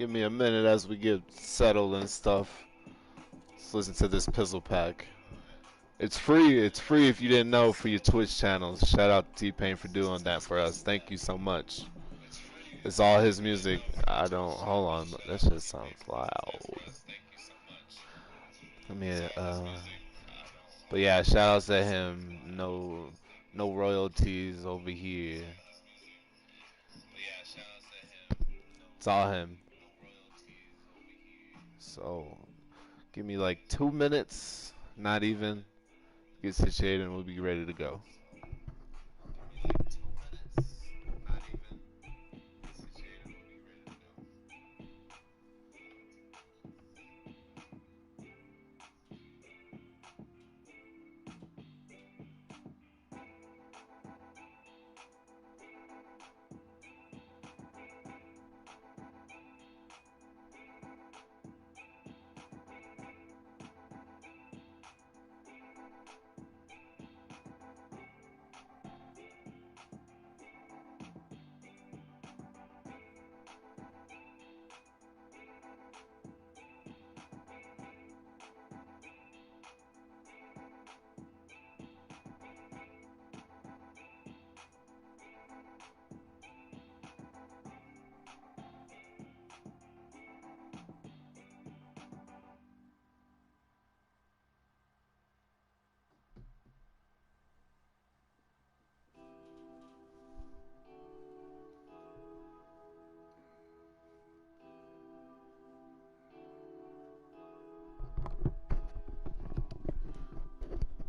Give me a minute as we get settled and stuff. Let's listen to this Pizzle Pack. It's free. It's free if you didn't know for your Twitch channels. Shout out to T-Pain for doing that for us. Thank you so much. It's all his music. I don't. Hold on. That shit sounds loud. Let me. But yeah, shout outs to him. No royalties over here. It's all him. So give me like 2 minutes. Not even. Get situated and we'll be ready to go.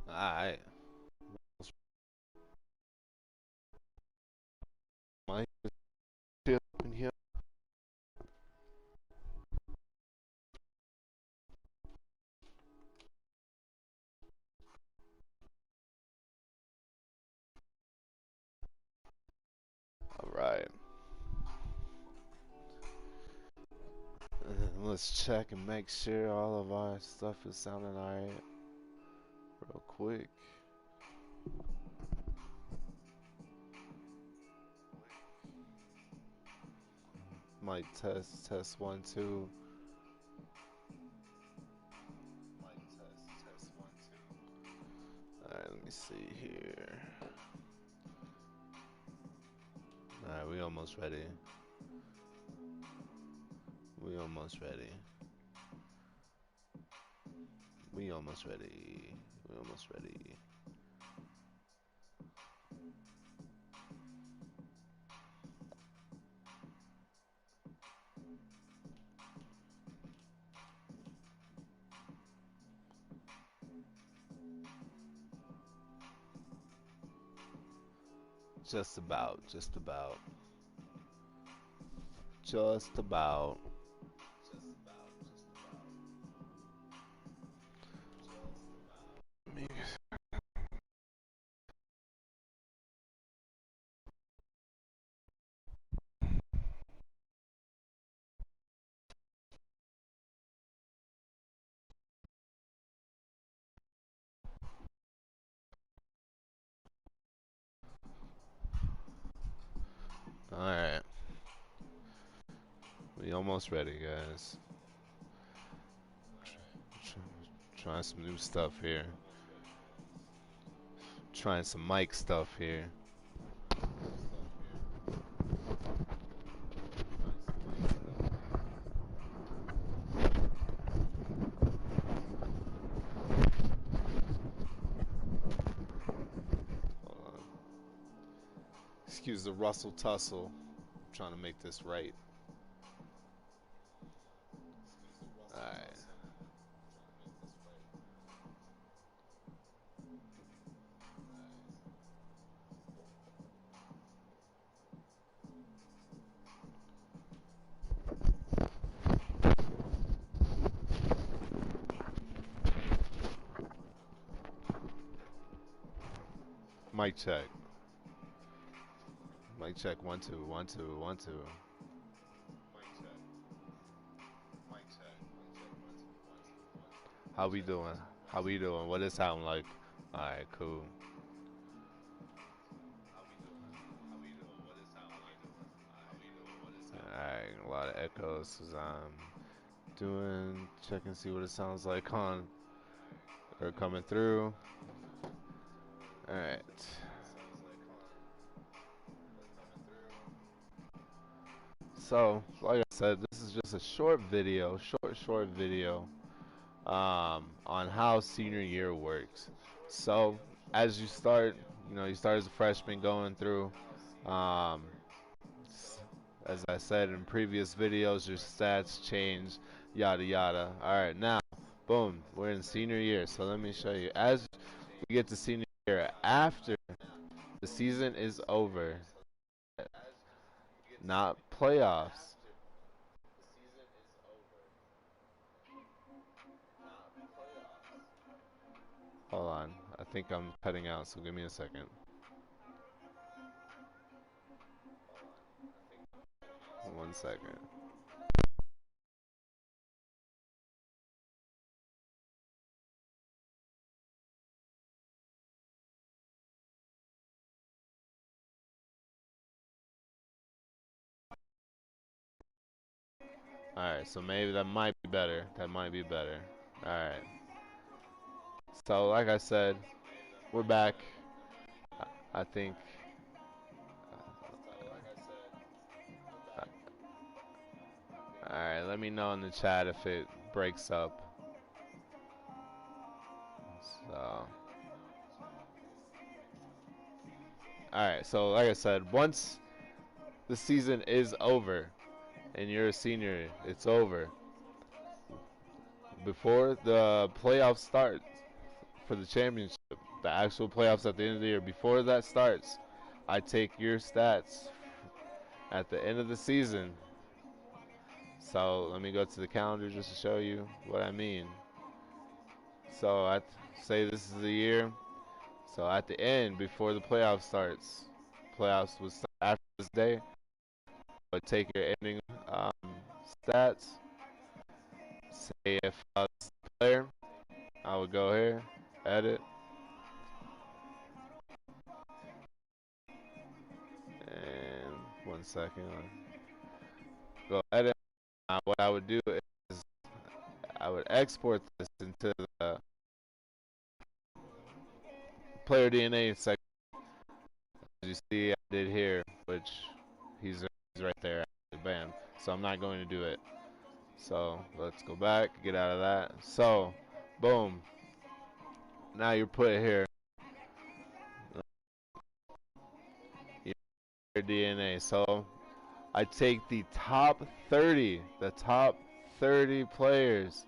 Alright. Mic is up in here. Alright. Let's check and make sure all of our stuff is sounding alright. Real quick. Mic test 1, 2. Alright, let me see here. Alright, we almost ready. We almost ready. We almost ready. We almost ready. Just about. Just about. Just about. Alright. We almost ready, guys. Trying some new stuff here. Trying some mic stuff here. Hold on. Excuse the rustle tussle. I'm trying to make this right. Alright. Mic check. Mic check 1 2 1 2 1 2. How we doing? How we doing? What it sound like? Alright, cool. Alright, a lot of echoes because I'm doing, check and see what it sounds like on, or coming through. Alright. So, like I said, this is just a short video, short video on how senior year works. So, as you start, you start as a freshman going through, um, as I said in previous videos, your stats change, yada yada. Alright, now, boom, we're in senior year. So let me show you. As we get to senior year, after the season is over, not playoffs. Hold on, I think I'm cutting out, so give me a second. 1 second. Alright, so maybe that might be better. That might be better. Alright. So, like I said, we're back. I think. Alright, let me know in the chat if it breaks up. So. Alright, so like I said, once the season is over and you're a senior, it's over. Before the playoffs start for the championship, the actual playoffs at the end of the year, before that starts, I take your stats at the end of the season. So let me go to the calendar just to show you what I mean. So I say this is the year. So at the end, before the playoffs starts, playoffs will start after this day. But take your ending stats. Say if I was the player, I would go here, edit, and 1 second. Go edit. What I would do is I would export this into the player DNA section. As you see, I did here, which he's right there. Bam. So I'm not going to do it. So let's go back, get out of that. So, boom. Now you're put here. Your DNA. So I take the top 30 players.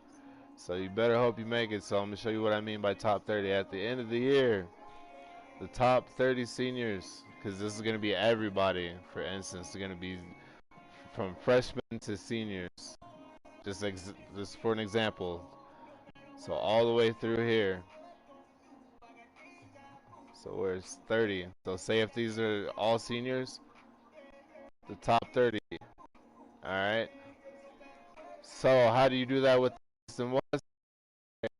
So you better hope you make it. So I'm gonna show you what I mean by top 30 at the end of the year. The top 30 seniors, because this is gonna be everybody. For instance, it's gonna be from freshmen to seniors. Just for an example. So all the way through here. So where's 30? So say if these are all seniors, the top 30. All right. So how do you do that with East and West? What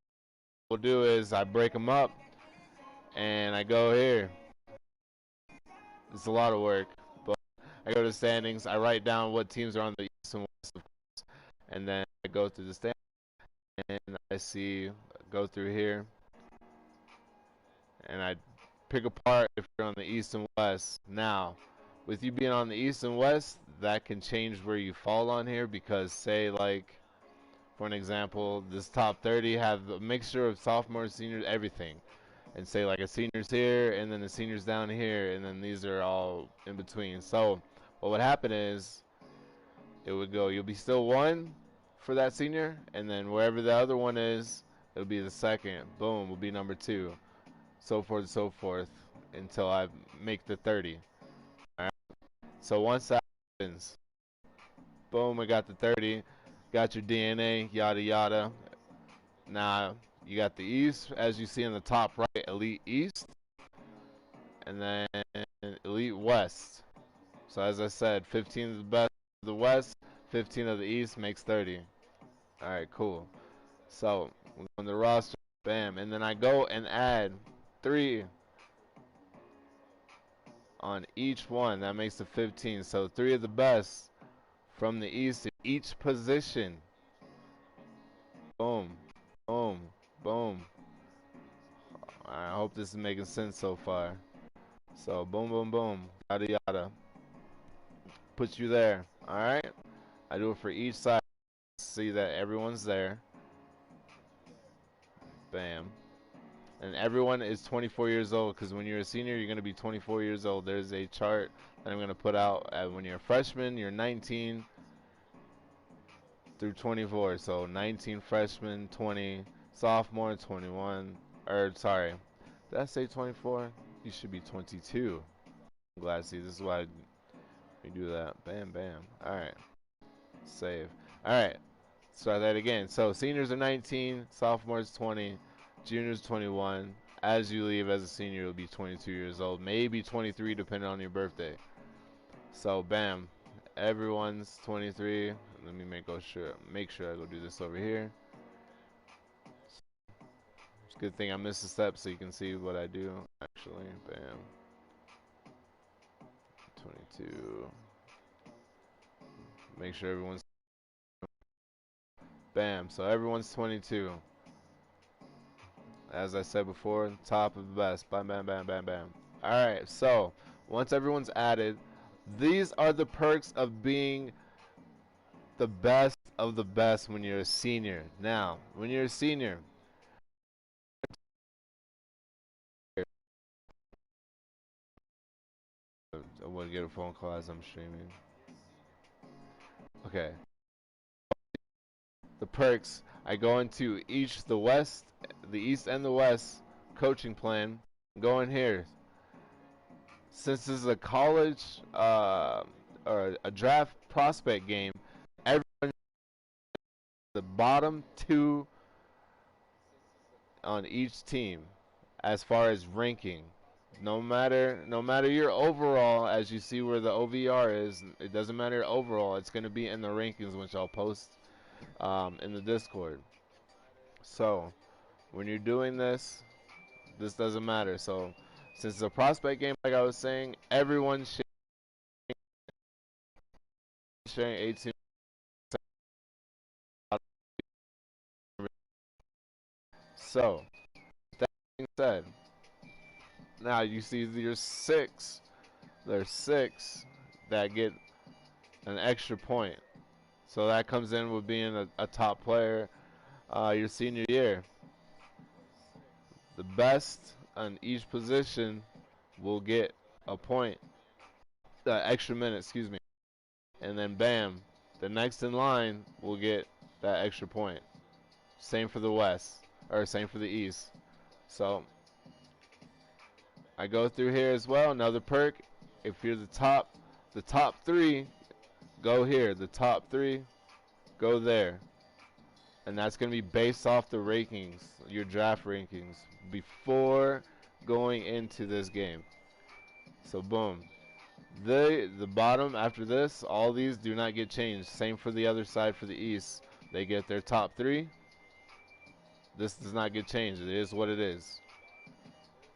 we'll do is I break them up, and I go here. It's a lot of work, but I go to standings. I write down what teams are on the East and West, of course, and then I go through the standings, and I see go through here, and I pick apart if you're on the East and West. Now, with you being on the East and West, that can change where you fall on here because say like for an example, this top 30 have a mixture of sophomores, seniors, everything. And say like a senior's here, and then the seniors down here, and then these are all in between. So what would happen is it would go, you'll be still one for that senior, and then wherever the other one is, it'll be the second. Boom, will be number 2. So forth and so forth until I make the 30. All right. So once that happens, boom, I got the 30. Got your DNA, yada yada. Now you got the East, as you see in the top right, Elite East, and then Elite West. So as I said, 15 is the best of the West, 15 of the East makes 30. All right, cool. So on the roster, bam, and then I go and add 3 on each one. That makes the 15. So 3 of the best from the East in each position. Boom, boom, boom. I hope this is making sense so far. So boom, boom, boom, yada yada. Put you there. All right. I do it for each side. See that everyone's there. Bam. And everyone is 24 years old because when you're a senior, you're going to be 24 years old. There's a chart that I'm going to put out. When you're a freshman, you're 19 through 24. So 19 freshman, 20 sophomore, 21. Or sorry, did I say 24? You should be 22. Glassy. This is why we do that. Bam, bam. All right. Save. All right. Let's try that again. So seniors are 19, sophomores 20, juniors 21. As you leave as a senior, you'll be 22 years old, maybe 23 depending on your birthday. So bam, everyone's 23. Let me make sure I go do this over here. It's a good thing I missed a step so you can see what I do. Actually, bam, 22. Make sure everyone's bam. So everyone's 22. As I said before, top of the best. Bam, bam, bam, bam, bam. Alright, so once everyone's added, these are the perks of being the best of the best when you're a senior. Now, when you're a senior, I want to get a phone call as I'm streaming. Okay. The perks, I go into the East and the West coaching plan. Go in here. Since this is a college or a draft prospect game, everyone the bottom two on each team as far as ranking. No matter your overall, as you see where the OVR is, it doesn't matter your overall. It's going to be in the rankings, which I'll post in the Discord. So when you're doing this, this doesn't matter. So since it's a prospect game, like I was saying, everyone's sharing 18. So that being said, now you see there's six that get an extra point. So that comes in with being a top player your senior year. The best on each position will get a point, extra minute, excuse me. And then bam, the next in line will get that extra point. Same for the West, or same for the East. So I go through here as well. Another perk, if you're the top three, go here. The top three, go there. And that's going to be based off the rankings, your draft rankings, before going into this game. So boom. The bottom after this, all these do not get changed. Same for the other side for the East. They get their top three. This does not get changed. It is what it is.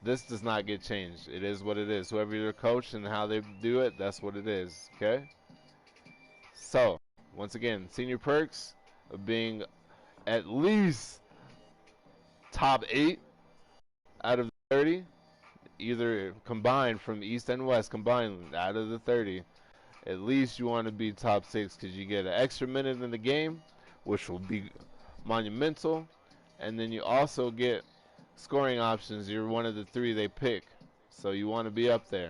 This does not get changed. It is what it is. Whoever your coach and how they do it, that's what it is. Okay? So, once again, senior perks of being at least top 8 out of the 30. Either combined from East and West, combined out of the 30. At least you want to be top 6 because you get an extra minute in the game, which will be monumental. And then you also get scoring options. You're one of the 3 they pick. So you want to be up there.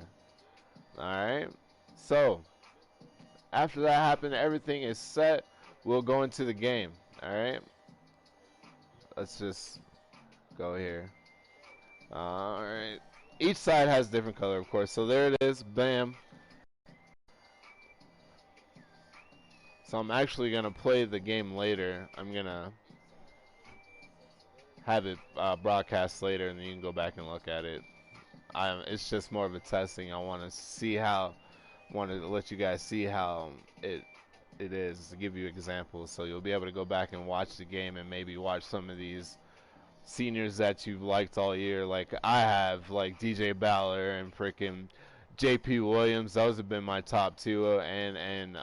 Alright? So, after that happened, everything is set. We'll go into the game. Alright? Let's just go here. Alright. Each side has different color, of course. So there it is. Bam. So I'm actually going to play the game later. I'm going to have it broadcast later, and then you can go back and look at it. It's just more of a testing. I want to let you guys see how it is, to give you examples. So you'll be able to go back and watch the game and maybe watch some of these seniors that you've liked all year, like I have, like DJ Baller and freaking J.P. Williams, those have been my top two, and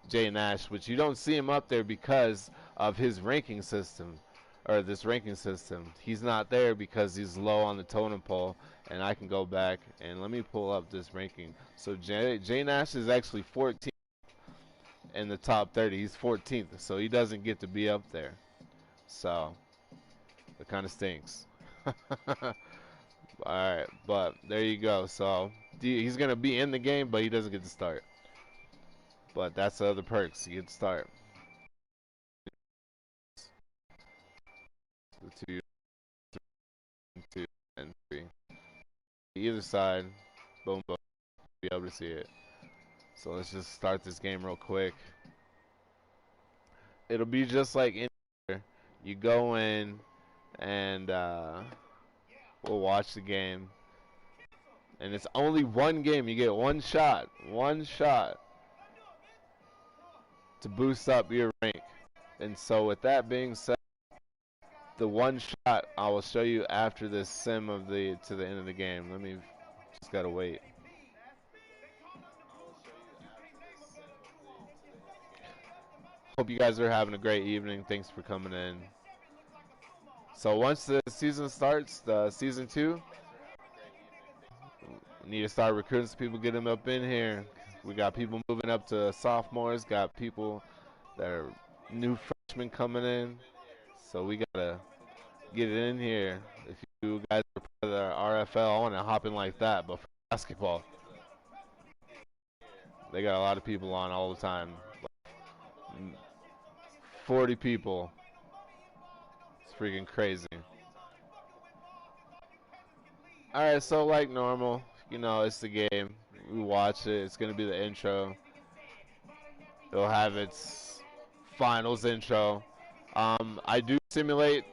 Jay Nash, which you don't see him up there because of his ranking system, or this ranking system. He's not there because he's low on the totem pole, and I can go back and let me pull up this ranking. So Jay Nash is actually 14th in the top 30. He's 14th, so he doesn't get to be up there. So it kind of stinks. Alright, but there you go. So he's going to be in the game, but he doesn't get to start. But that's the other perks. You get to start. 2, 2, and 3. Either side, boom, boom. Be able to see it. So let's just start this game real quick. It'll be just like in here. You go in and we'll watch the game. And it's only one game. You get one shot to boost up your rank. And so with that being said, the one shot I will show you after this sim of the to the end of the game. Let me just gotta wait. Hope you guys are having a great evening. Thanks for coming in. So once the season starts, the season 2, we need to start recruiting some people, get them up in here. We got people moving up to sophomores, got people that are new freshmen coming in. So we gotta get it in here. If you guys are part of the RFL, I want to hop in like that. But for basketball, they got a lot of people on all the time. Like 40 people. It's freaking crazy. Alright, so like normal, you know, it's the game. We watch it. It's going to be the intro. It'll have its finals intro. I do simulate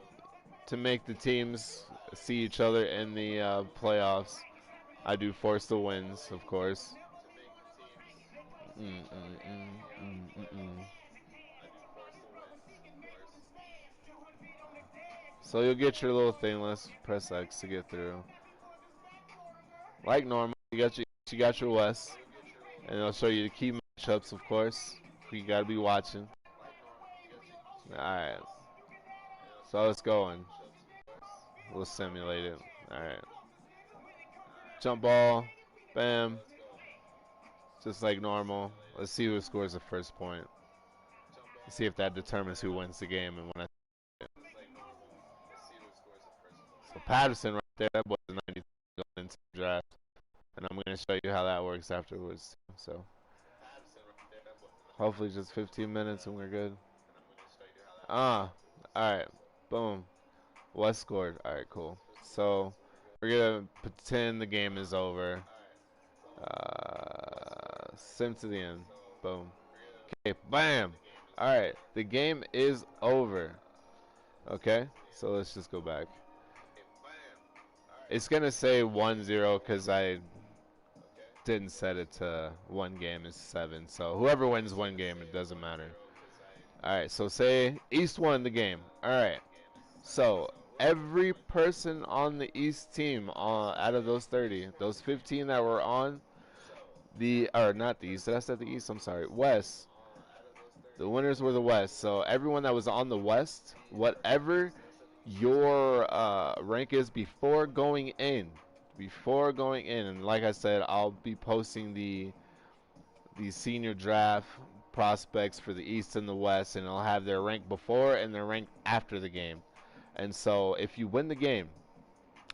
to make the teams see each other in the playoffs. I do force the wins, of course. So you'll get your little thing. Let's press X to get through. Like normal, you got your West, and it'll show you the key matchups, of course. You gotta be watching. All right. So it's going. We'll simulate it. All right. Jump ball, bam. Just like normal. Let's see who scores the first point. Let's see if that determines who wins the game. And when so Patterson right there, that boy's a 90 going into the draft, and I'm gonna show you how that works afterwards. So hopefully just 15 minutes and we're good. All right, boom. West scored. All right, cool. So we're gonna pretend the game is over. Sim to the end. Boom. Okay, bam. All right, the game is over. Okay, so let's just go back. It's gonna say 1-0 because I didn't set it to one game is 7. So whoever wins one game, it doesn't matter. All right, so say East won the game. All right, so every person on the East team, out of those 30, those 15 that were on or not the East, did I say the East? I'm sorry, West. The winners were the West. So everyone that was on the West, whatever your rank is before going in, and like I said, I'll be posting the senior draft prospects for the East and the West, and I'll have their rank before and their rank after the game. And so if you win the game,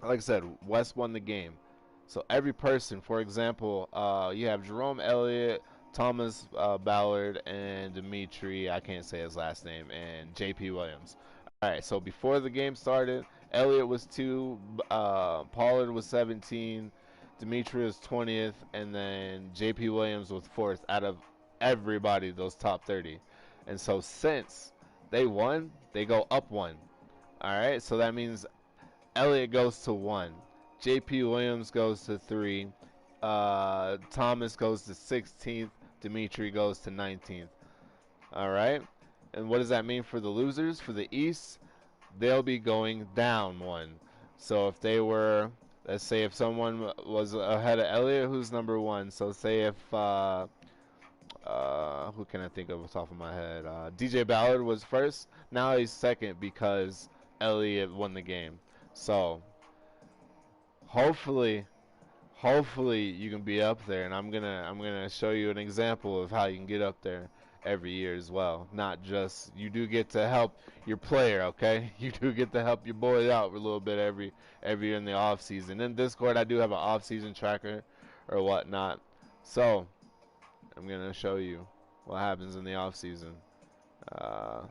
like I said, West won the game. So every person, for example, you have Jerome Elliott, Thomas Ballard, and Dimitri, I can't say his last name, and J.P. Williams. All right, so before the game started, Elliott was 2, Pollard was 17, Dimitri was 20th, and then J.P. Williams was 4th out of everybody, those top 30. And so since they won, they go up 1. All right, so that means Elliott goes to 1. J.P. Williams goes to 3. Thomas goes to 16th. Dimitri goes to 19th. All right. And what does that mean for the losers? For the East, they'll be going down 1. So if they were Let's say if someone was ahead of Elliott, who's number one. So say if who can I think of off the top of my head? DJ Ballard was first. Now he's second because Elliott won the game. So hopefully, hopefully you can be up there, and I'm gonna show you an example of how you can get up there every year as well. Not just you do get to help your player, okay? You do get to help your boy out a little bit every year in the off season. In Discord, I do have an off season tracker or whatnot. So I'm gonna show you what happens in the off season. Uh,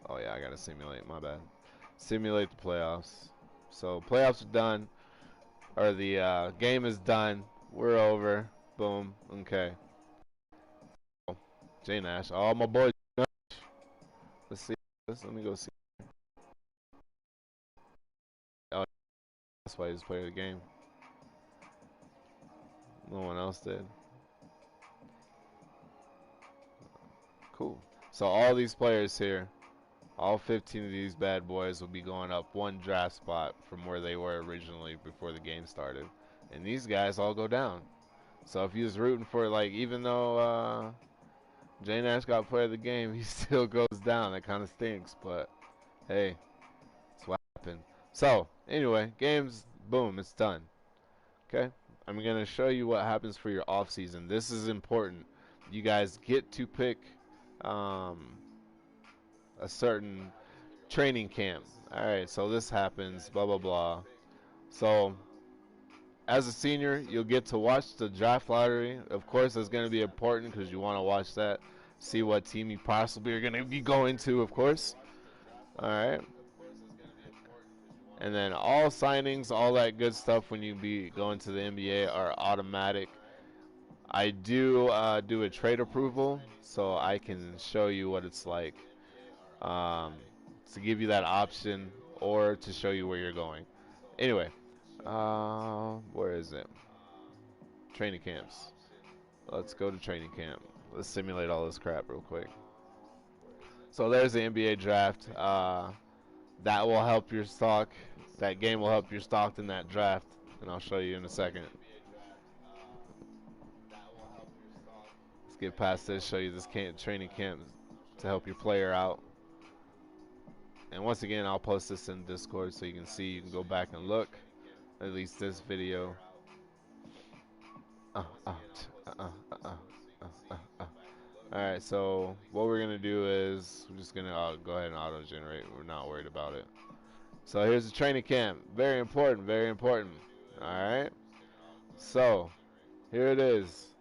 oh yeah, I gotta simulate. My bad. Simulate the playoffs. So playoffs are done, or the game is done. We're over. Boom. Okay. J Nash. Oh, my boy. Let's see. Let me go see. Oh, that's why he just played the game. No one else did. Cool. So all these players here, all 15 of these bad boys will be going up one draft spot from where they were originally before the game started. And these guys all go down. So if you was rooting for, like, even though J Nash got player of the game, he still goes down. That kind of stinks, but hey, that's what happened. So anyway, games, boom, it's done. Okay, I'm gonna show you what happens for your off season. This is important. You guys get to pick um, a certain training camp. All right, so this happens, blah blah blah. So as a senior, you'll get to watch the draft lottery. Of course, it's going to be important because you want to watch that, see what team you possibly are going to be going to, of course. All right. And then all signings, all that good stuff when you be going to the NBA are automatic. I do a trade approval, so I can show you what it's like um, to give you that option or to show you where you're going. Anyway, where is it? Training camps. Let's go to training camp. Let's simulate all this crap real quick. So there's the NBA draft. That will help your stock. That game will help your stock in that draft, and I'll show you in a second. Let's get past this. Show you this training camp to help your player out. And once again, I'll post this in Discord so you can see. You can go back and look. At least this video. Alright, so what we're going to do is we're just going to go ahead and auto-generate. We're not worried about it. So here's the training camp. Very important, very important. Alright. So, here it is.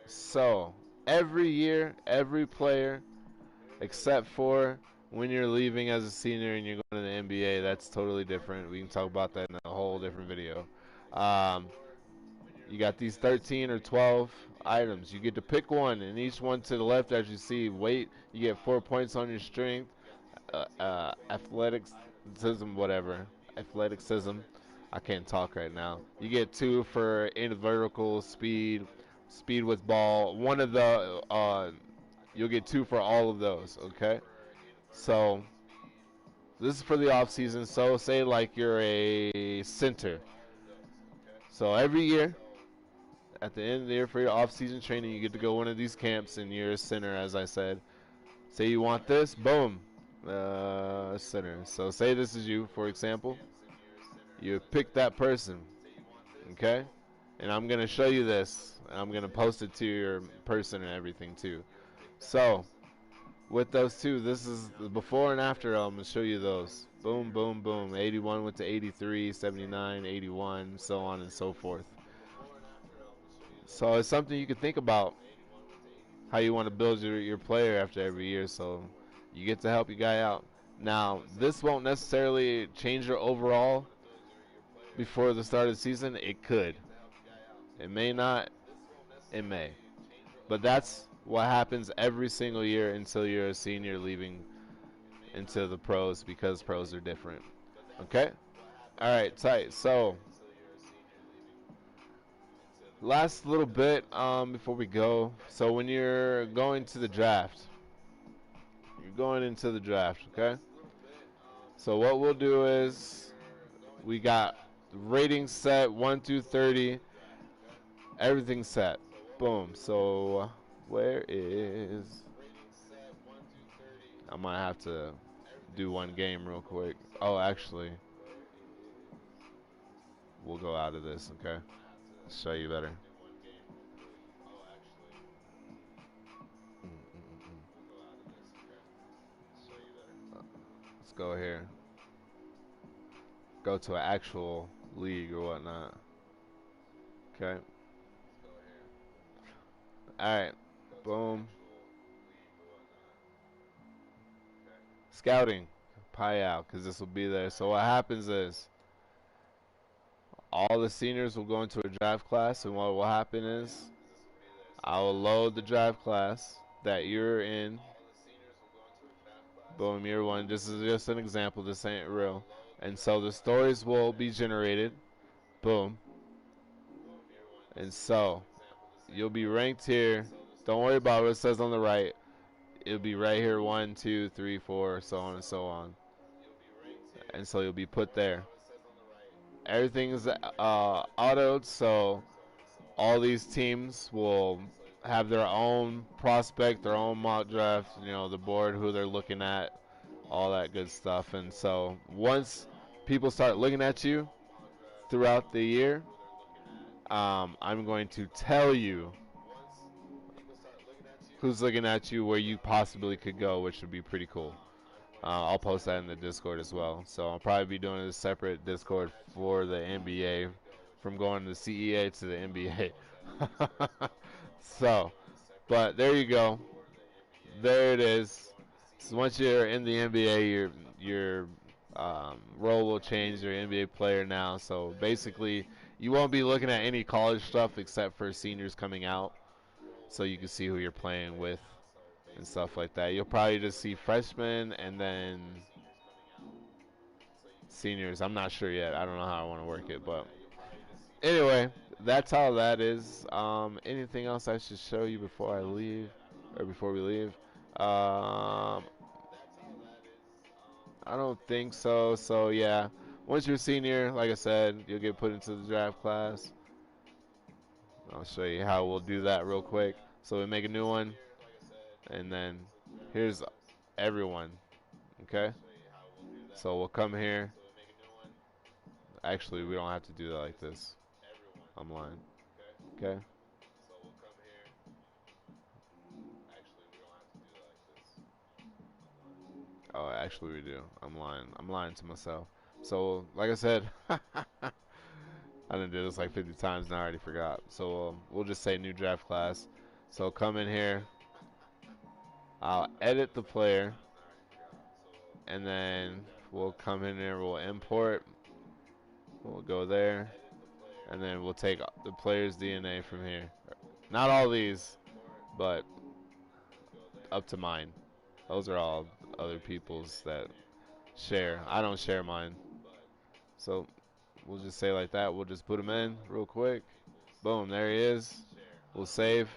So, every year, every player, except for when you're leaving as a senior and you're going to the NBA, that's totally different. We can talk about that in a whole different video. You got these 13 or 12 items. You get to pick one, and each one to the left, as you see, weight, you get 4 points on your strength, athleticism, whatever. Athleticism. I can't talk right now. You get 2 for in vertical speed, speed with ball. One of the, you'll get 2 for all of those, okay? So, this is for the off season. So, say like you're a center. So, every year, at the end of the year for your off-season training, you get to go one of these camps, and you're a center, as I said. Say you want this, boom, center. So say this is you, for example. You pick that person, okay? And I'm going to show you this. I'm going to post it to your person and everything, too. So, with those two, this is the before and after. I'm going to show you those. Boom, boom, boom. 81 went to 83, 79, 81, so on and so forth. So it's something you can think about, how you want to build your player after every year, so you get to help your guy out. Now, this won't necessarily change your overall before the start of the season. It could. It may not. It may. But that's what happens every single year until you're a senior leaving into the pros, because pros are different. Okay? All right, tight. So last little bit before we go. So when you're going to the draft, you're going into the draft, okay? So what we'll do is we got ratings set 1 through 30, everything set. Boom. So where is? I might have to do one game real quick. Oh, actually, we'll go out of this. Okay, show you better. Let's go here. Go to an actual league or whatnot. Okay. Alright. Boom. Scouting. Pie out, because this will be there. So what happens is all the seniors will go into a draft class, and what will happen is I will load the draft class that you're in. Boom, year one. This is just an example. This ain't real. And so the stories will be generated. Boom. And so you'll be ranked here. Don't worry about what it says on the right. It'll be right here 1, 2, 3, 4, so on and so on. And so you'll be put there. Everything is autoed, so all these teams will have their own prospect, their own mock draft, you know, the board, who they're looking at, all that good stuff. And so once people start looking at you throughout the year, I'm going to tell you who's looking at you, where you possibly could go, which would be pretty cool. I'll post that in the Discord as well. So I'll probably be doing a separate Discord for the NBA, from going to the CEA to the NBA. So, but there you go. There it is. So once you're in the NBA, your role will change. You're an NBA player now. So basically, you won't be looking at any college stuff except for seniors coming out, so you can see who you're playing with and stuff like that. You'll probably just see freshmen and then seniors. I'm not sure yet. I don't know how I want to work it, but anyway, that's how that is. Anything else I should show you before I leave, or before we leave? I don't think so. So yeah, once you're a senior, like I said, you'll get put into the draft class. I'll show you how we'll do that real quick. So we make a new one, and then here's everyone. Okay. So we'll come here. Actually, we don't have to do that like this. I'm lying. Okay. Oh, actually we do. I'm lying. I'm lying to myself. So, like I said, I done did this like 50 times and I already forgot. So we'll just say new draft class. So come in here. I'll edit the player, and then we'll come in here. We'll import. We'll go there, and then we'll take the player's DNA from here. Not all these, but up to mine. Those are all other people's that share. I don't share mine. So we'll just say like that. We'll just put them in real quick. Boom, there he is. We'll save.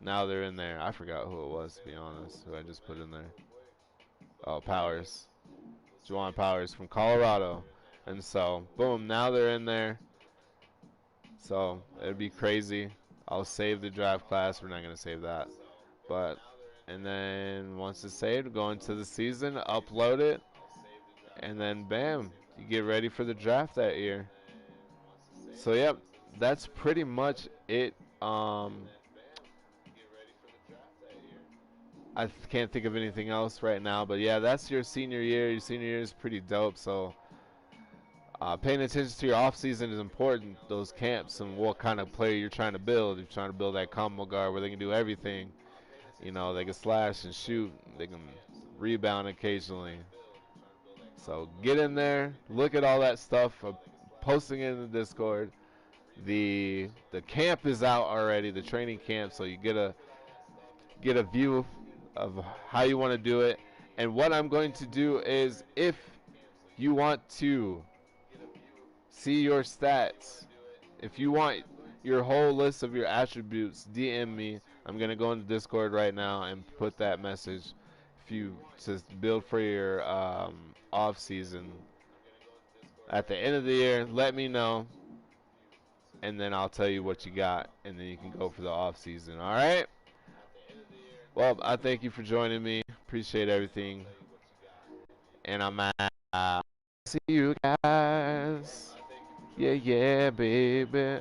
Now they're in there. I forgot who it was, to be honest, who I just put in there. Oh, Powers. Juwan Powers from Colorado. And so, boom, now they're in there. So it'd be crazy. I'll save the draft class. We're not going to save that. But, and then once it's saved, go into the season, upload it, and then bam, you get ready for the draft that year. So, yep, that's pretty much it. I can't think of anything else right now, but yeah, that's your senior year. Your senior year is pretty dope. So paying attention to your off season is important. Those camps and what kind of player you're trying to build. You're trying to build that combo guard where they can do everything. You know, they can slash and shoot. They can rebound occasionally. So get in there, look at all that stuff. Posting it in the Discord. The camp is out already, the training camp. So you get a view of how you want to do it. And what I'm going to do is, if you want to see your stats, if you want your whole list of your attributes, DM me. I'm going to go into Discord right now and put that message. you to build for your off season at the end of the year. Let me know, and then I'll tell you what you got, and then you can go for the off season. All right. Well, I thank you for joining me. Appreciate everything, and I'm out. See you guys. Yeah, yeah, baby.